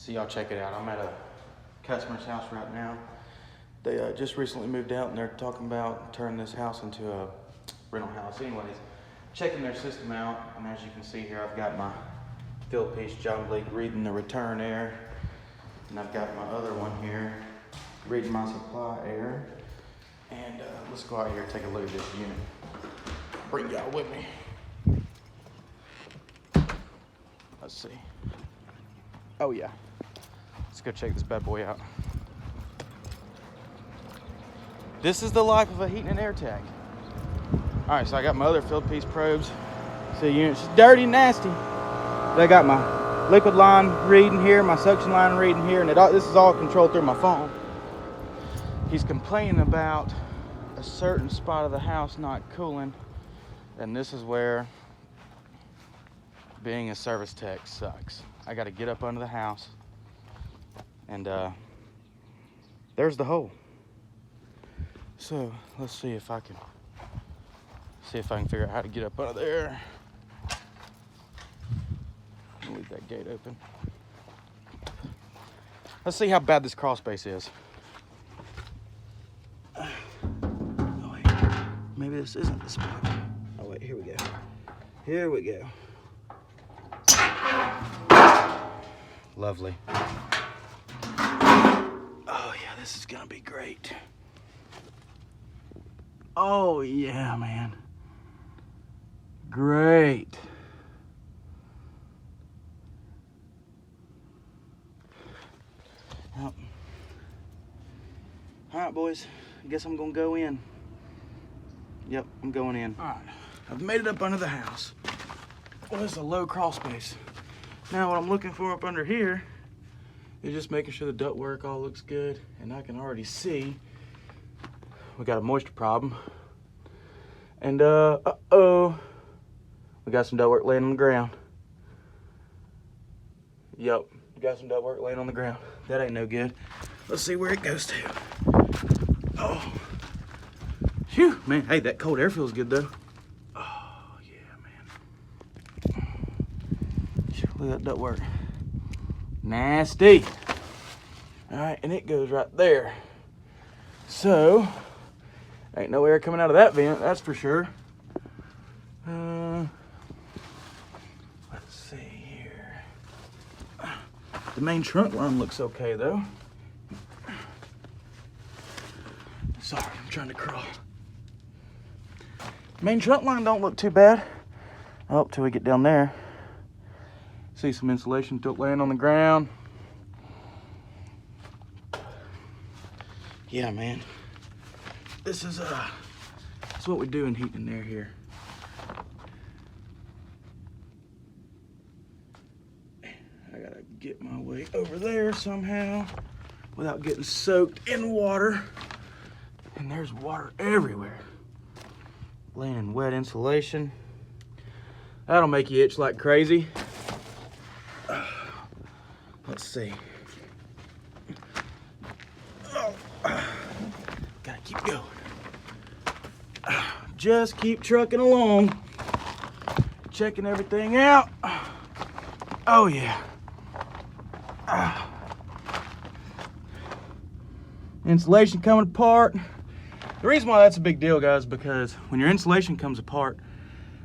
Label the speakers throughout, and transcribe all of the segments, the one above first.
Speaker 1: So y'all check it out. I'm at a customer's house right now. They just recently moved out and they're talking about turning this house into a rental house. Anyways, checking their system out, and as you can see here, I've got my field piece John Blake reading the return air, and I've got my other one here reading my supply air. And let's go out here and take a look at this unit. Bring y'all with me. Let's see. Oh yeah. Let's go check this bad boy out. This is the life of a heating and air tech. All right, so I got my other field piece probes. See, unit's dirty and nasty. I got my liquid line reading here, my suction line reading here, and this is all controlled through my phone. He's complaining about a certain spot of the house not cooling, and this is where being a service tech sucks. I got to get up under the house, and there's the hole. So let's see if I can figure out how to get up under there. I'll leave that gate open. Let's see how bad this crawl space is. Oh wait, maybe this isn't the spot. Oh wait, here we go. Here we go. Lovely. Oh yeah, this is gonna be great. Oh yeah, man. Great. Yep. All right, boys. I guess I'm gonna go in. Yep, I'm going in. All right, I've made it up under the house. Well, this is a low crawl space. Now what I'm looking for up under here is just making sure the ductwork all looks good, and I can already see we got a moisture problem. And we got some ductwork laying on the ground. Yep, we got some ductwork laying on the ground. That ain't no good. Let's see where it goes to. Oh, phew, man. Hey, that cold air feels good though. Oh yeah, man. Look at that ductwork. Nasty. All right, and it goes right there. So, ain't no air coming out of that vent, that's for sure. Let's see here. The main trunk line looks okay though. Sorry, I'm trying to crawl. Main trunk line don't look too bad. Oh, till we get down there. See some insulation duct laying on the ground. Yeah, man. This is that's what we do in heating and air here. I gotta get my way over there somehow without getting soaked in water. And there's water everywhere. Laying in wet insulation. That'll make you itch like crazy. Let's see. Oh, gotta keep going. Just keep trucking along. Checking everything out. Oh yeah. Insulation coming apart. The reason why that's a big deal, guys, is because when your insulation comes apart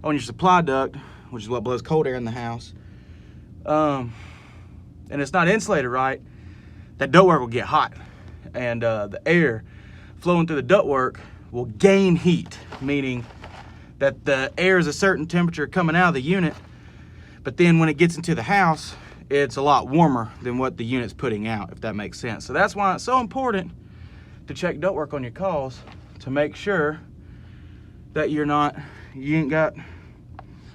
Speaker 1: on your supply duct, which is what blows cold air in the house, and it's not insulated right, that ductwork will get hot, and the air flowing through the ductwork will gain heat, meaning that the air is a certain temperature coming out of the unit, but then when it gets into the house, it's a lot warmer than what the unit's putting out, if that makes sense. So that's why it's so important to check ductwork on your calls to make sure that you ain't got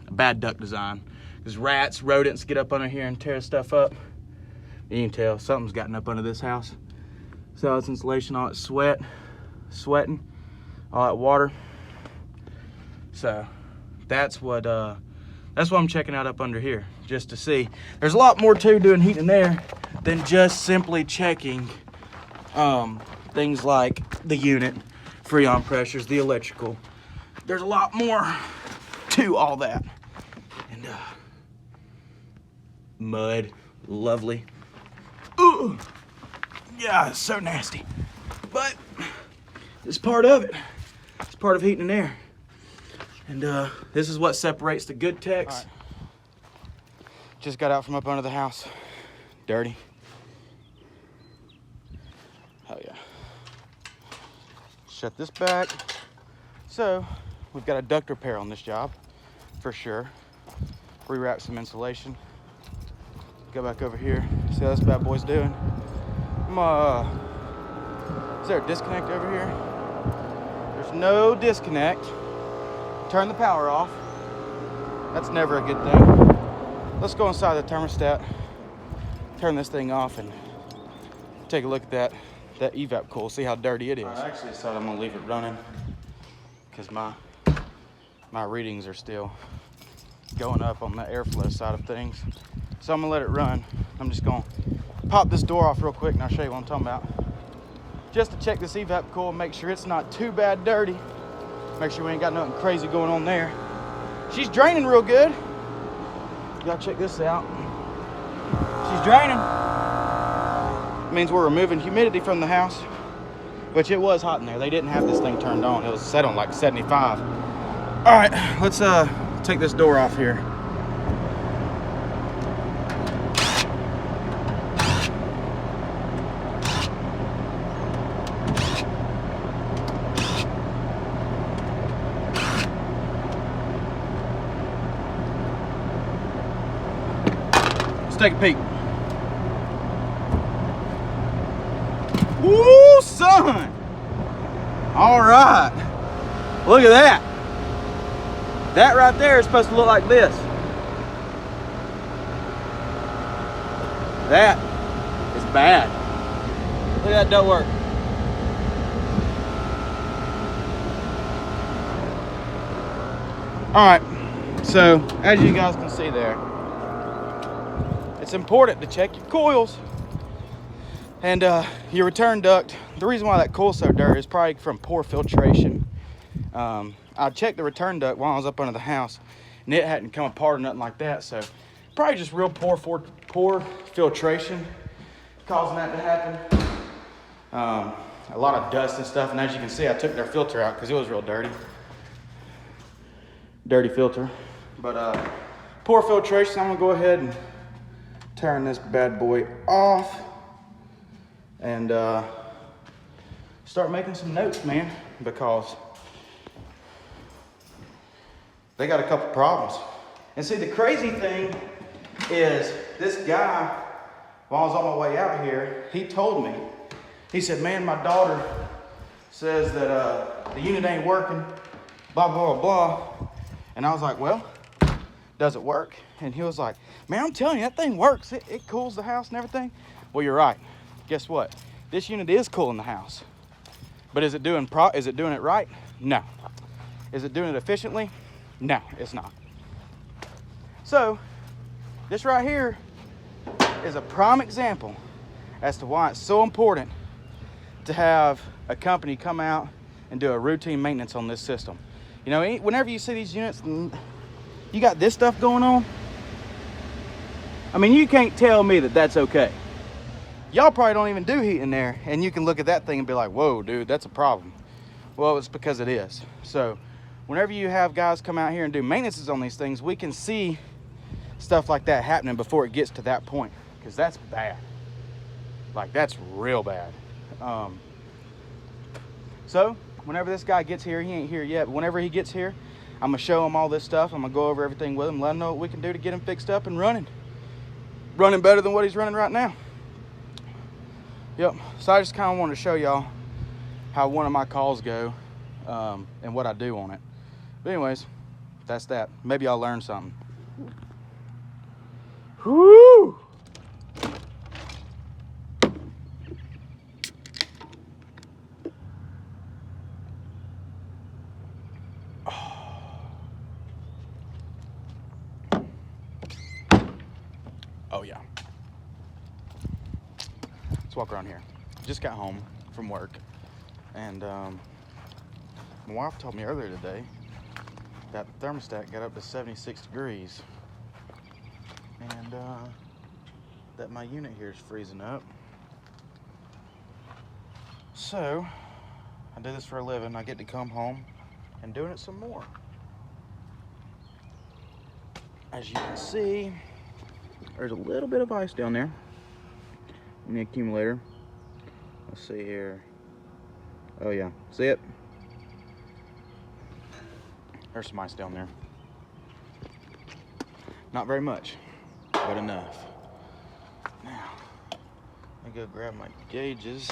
Speaker 1: a bad duct design. Because rats, rodents get up under here and tear stuff up. You can tell something's gotten up under this house. So it's insulation, all that sweating, all that water. So that's what I'm checking out up under here, just to see. There's a lot more to doing heat and air than just simply checking things like the unit, freon pressures, the electrical. There's a lot more to all that. And mud, lovely. Ooh. Yeah, it's so nasty. But it's part of it. It's part of heating and air. And this is what separates the good techs. Right. Just got out from up under the house. Dirty. Oh yeah. Shut this back. So we've got a duct repair on this job for sure. Rewrap some insulation. Go back over here. See how this bad boy's doing. Is there a disconnect over here? There's no disconnect. Turn the power off. That's never a good thing. Let's go inside the thermostat, turn this thing off, and take a look at that evap coil, see how dirty it is. I actually decided I'm gonna leave it running because my readings are still going up on the airflow side of things. So I'm gonna let it run. I'm just gonna pop this door off real quick and I'll show you what I'm talking about. Just to check this evap coil, make sure it's not too bad dirty. Make sure we ain't got nothing crazy going on there. She's draining real good. Y'all check this out. She's draining. Means we're removing humidity from the house, which it was hot in there. They didn't have this thing turned on. It was set on like 75. All right, let's take this door off here. Take a peek. Woo, son! All right. Look at that. That right there is supposed to look like this. That is bad. Look at that ductwork. All right. So, as you guys can see there, it's important to check your coils and your return duct. The reason why that coil's so dirty is probably from poor filtration. I checked the return duct while I was up under the house and it hadn't come apart or nothing like that. So probably just real poor filtration causing that to happen. A lot of dust and stuff. And as you can see, I took their filter out because it was real dirty. Dirty filter. But poor filtration. I'm gonna go ahead and turn this bad boy off and start making some notes, man, because they got a couple problems. And see, the crazy thing is this guy, while I was on my way out here, he told me, he said, man, my daughter says that the unit ain't working, blah, blah, blah, blah. And I was like, well, does it work? And he was like, man, I'm telling you, that thing works. It cools the house and everything. Well, you're right. Guess what? This unit is cooling the house. But is it doing it right? No. Is it doing it efficiently? No, it's not. So, this right here is a prime example as to why it's so important to have a company come out and do a routine maintenance on this system. You know, whenever you see these units, you got this stuff going on, I mean, you can't tell me that that's okay. Y'all probably don't even do heat in there, and you can look at that thing and be like, whoa, dude, that's a problem. Well, it's because it is. So whenever you have guys come out here and do maintenances on these things, we can see stuff like that happening before it gets to that point, because that's bad. Like, that's real bad. So whenever this guy gets here, he ain't here yet, but whenever he gets here, I'm gonna show him all this stuff. I'm gonna go over everything with him, let him know what we can do to get him fixed up and running better than what he's running right now. Yep. So I just kind of wanted to show y'all how one of my calls go and what I do on it. But anyways, that's that. Maybe I'll learn something. Whoo! Oh yeah. Let's walk around here. Just got home from work, and my wife told me earlier today that the thermostat got up to 76 degrees, and that my unit here is freezing up. So, I do this for a living. I get to come home and doing it some more. As you can see, there's a little bit of ice down there in the accumulator. Let's see here. Oh yeah, see it? There's some ice down there. Not very much, but enough. Now, let me go grab my gauges,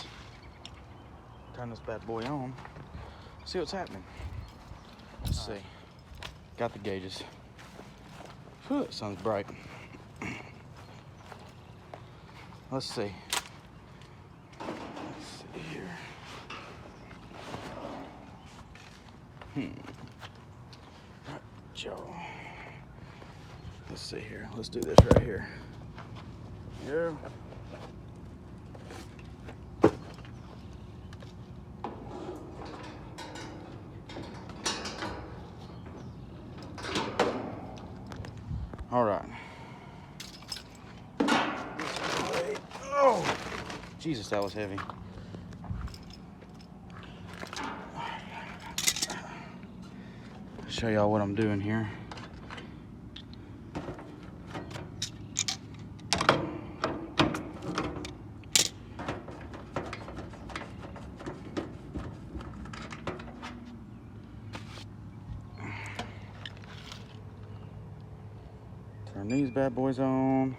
Speaker 1: turn this bad boy on, see what's happening. Let's see. Got the gauges. Whew, that sun's bright. Let's see. Let's see here. Right, Joe. Let's see here. Let's do this right here. Yeah. All right. Oh, Jesus, that was heavy. Show y'all what I'm doing here. Turn these bad boys on.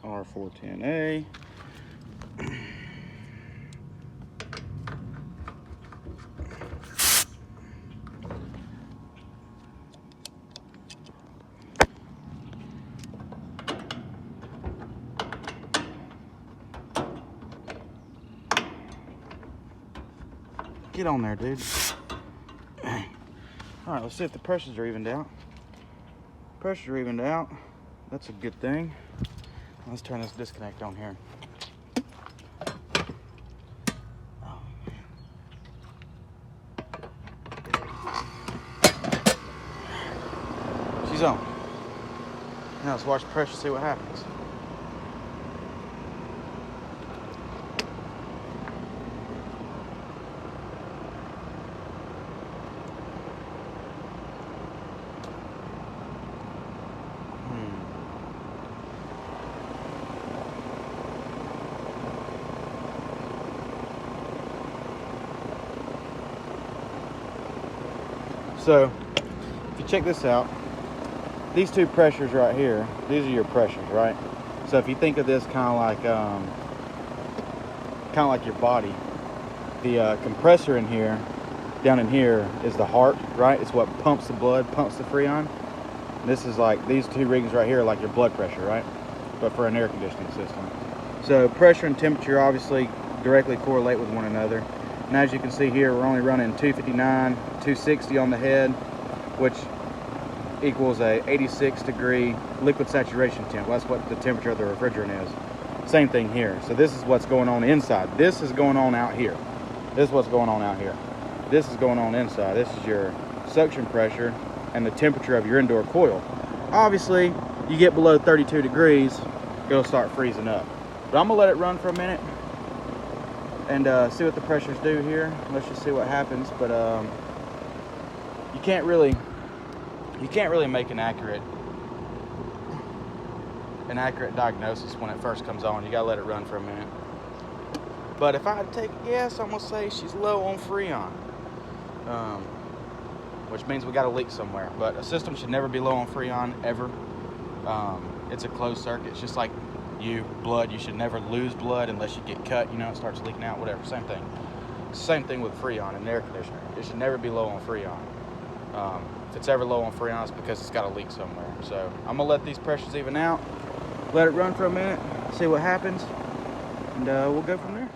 Speaker 1: R410A. Get on there, dude. All right, let's see if the pressures are evened out. Pressures are evened out. That's a good thing. Let's turn this disconnect on here. Oh, man. She's on. Now let's watch the pressure, see what happens. So, if you check this out, these two pressures right here, these are your pressures, right? So if you think of this kind of like your body, the compressor in here, down in here, is the heart, right? It's what pumps the blood, pumps the Freon. This is like, these two rings right here are like your blood pressure, right? But for an air conditioning system. So pressure and temperature obviously directly correlate with one another. And as you can see here, we're only running 259, 260 on the head, which equals a 86 degree liquid saturation temp. That's what the temperature of the refrigerant is. Same thing here. So this is what's going on inside. This is going on out here. This is what's going on out here. This is going on inside. This is your suction pressure and the temperature of your indoor coil. Obviously, you get below 32 degrees, it'll start freezing up. But I'm gonna let it run for a minute and see what the pressures do here. Let's just see what happens. But you can't really make an accurate diagnosis when it first comes on. You gotta let it run for a minute. But if I had to take a guess, I'm gonna say she's low on Freon, which means we got a leak somewhere. But a system should never be low on Freon ever. It's a closed circuit. It's just like blood. You should never lose blood unless you get cut, it starts leaking out, whatever. Same thing. Same thing with Freon in the air conditioner. It should never be low on Freon. If it's ever low on Freon, it's because it's got a leak somewhere. So I'm gonna let these pressures even out, let it run for a minute, see what happens, and we'll go from there.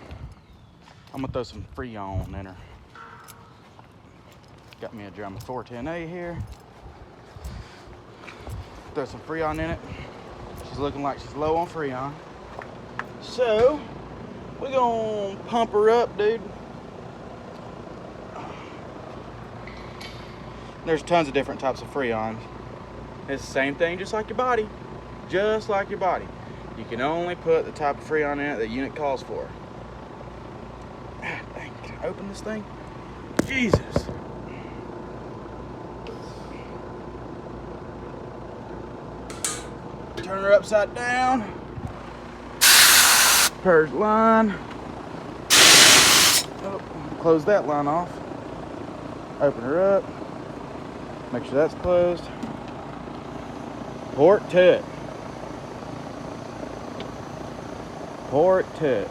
Speaker 1: I'm gonna throw some Freon in her. Got me a drum of 410A here. Throw some Freon in it. She's looking like she's low on Freon. So, we're gonna pump her up, dude. There's tons of different types of Freon. It's the same thing, just like your body. Just like your body. You can only put the type of Freon in it that unit calls for. Ah, dang, can I open this thing? Jesus. Turn her upside down. Purge line. Oh, close that line off. Open her up. Make sure that's closed. Pour it to it. Pour it to it.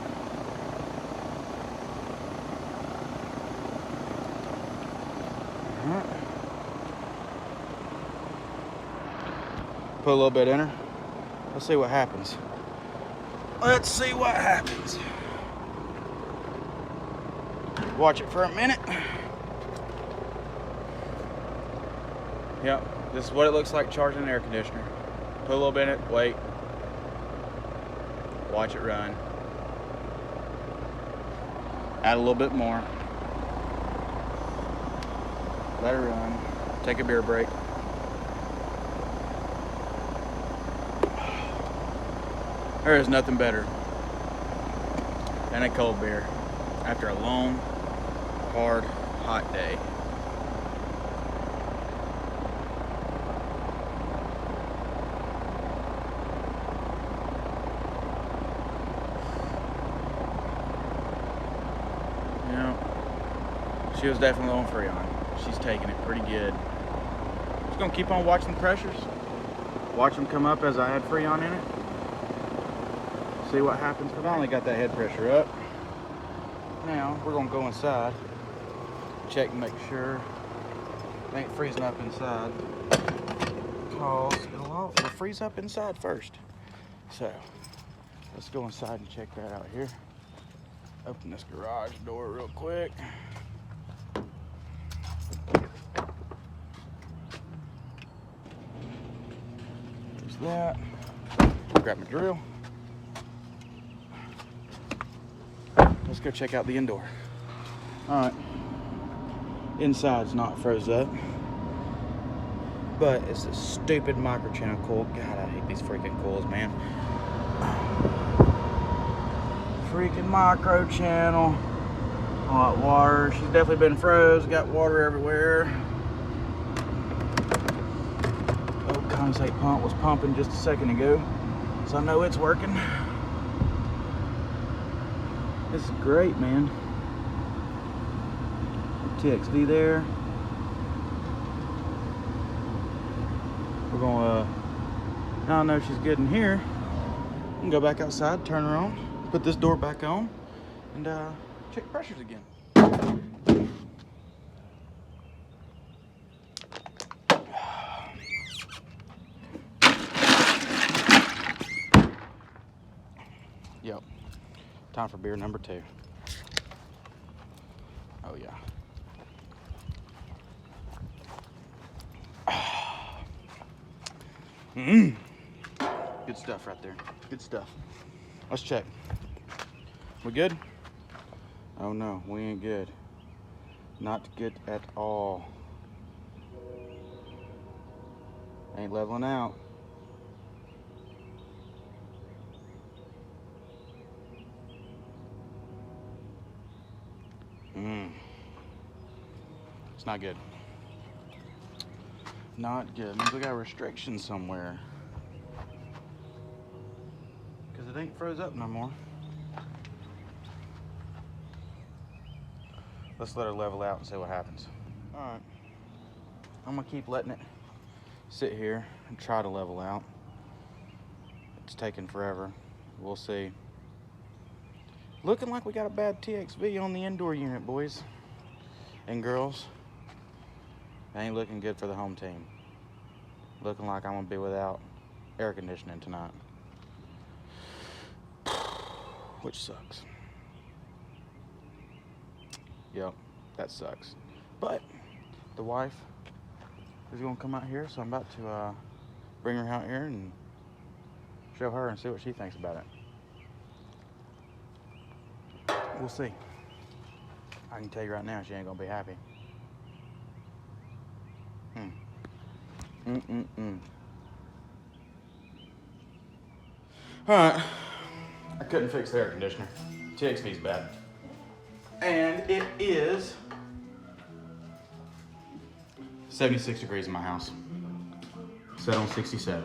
Speaker 1: Alright. Put a little bit in her. Let's see what happens. Let's see what happens. Watch it for a minute. Yep, this is what it looks like charging an air conditioner. Put a little bit in it, wait. Watch it run. Add a little bit more. Let it run. Take a beer break. There is nothing better than a cold beer after a long, hard, hot day. You know, she was definitely on Freon. She's taking it pretty good. Just gonna keep on watching the pressures. Watch them come up as I add Freon in it. See what happens. We finally got that head pressure up. Now we're gonna go inside, check and make sure it ain't freezing up inside, because it'll freeze up inside first. So let's go inside and check that out here. Open this garage door real quick. There's that. Grab my drill. Let's go check out the indoor. All right, inside's not froze up, but it's a stupid microchannel coil. God, I hate these freaking coils, man. Freaking microchannel, hot water. She's definitely been froze, got water everywhere. Oh, condensate pump was pumping just a second ago, so I know it's working. This is great, man. TXV there. We're gonna, now I know she's good in here. We can go back outside, turn her on, put this door back on, and check pressures again. Yep. Time for beer number 2. Oh yeah. Good stuff right there. Good stuff. Let's check. We good? Oh no, we ain't good. Not good at all. Ain't leveling out. It's not good. Not good. Means we got a restriction somewhere. Because it ain't froze up no more. Let's let her level out and see what happens. Alright. I'm going to keep letting it sit here and try to level out. It's taking forever. We'll see. Looking like we got a bad TXV on the indoor unit, boys and girls. Ain't looking good for the home team. Looking like I'm gonna be without air conditioning tonight. Which sucks. Yep, that sucks. But the wife is gonna come out here, so I'm about to bring her out here and show her and see what she thinks about it. We'll see. I can tell you right now, she ain't gonna be happy. All right, I couldn't fix the air conditioner. TXV's bad. And it is 76 degrees in my house. Set on 67.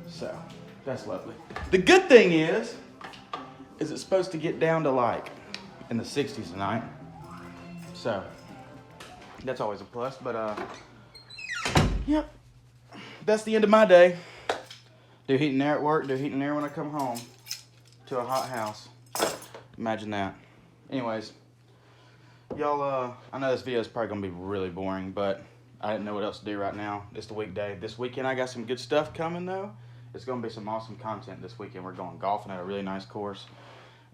Speaker 1: So, that's lovely. The good thing is it's supposed to get down to like in the 60s tonight. So, that's always a plus, but yep. That's the end of my day. Do heat and air at work, do heat and air when I come home to a hot house. Imagine that. Anyways, y'all, I know this video is probably gonna be really boring, but I didn't know what else to do right now. It's the weekday. This weekend I got some good stuff coming though. It's gonna be some awesome content this weekend. We're going golfing at a really nice course.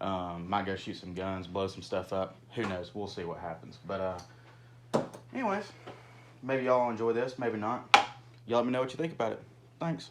Speaker 1: Might go shoot some guns, blow some stuff up. Who knows? We'll see what happens. But anyways, maybe y'all enjoy this, maybe not. Y'all let me know what you think about it. Thanks.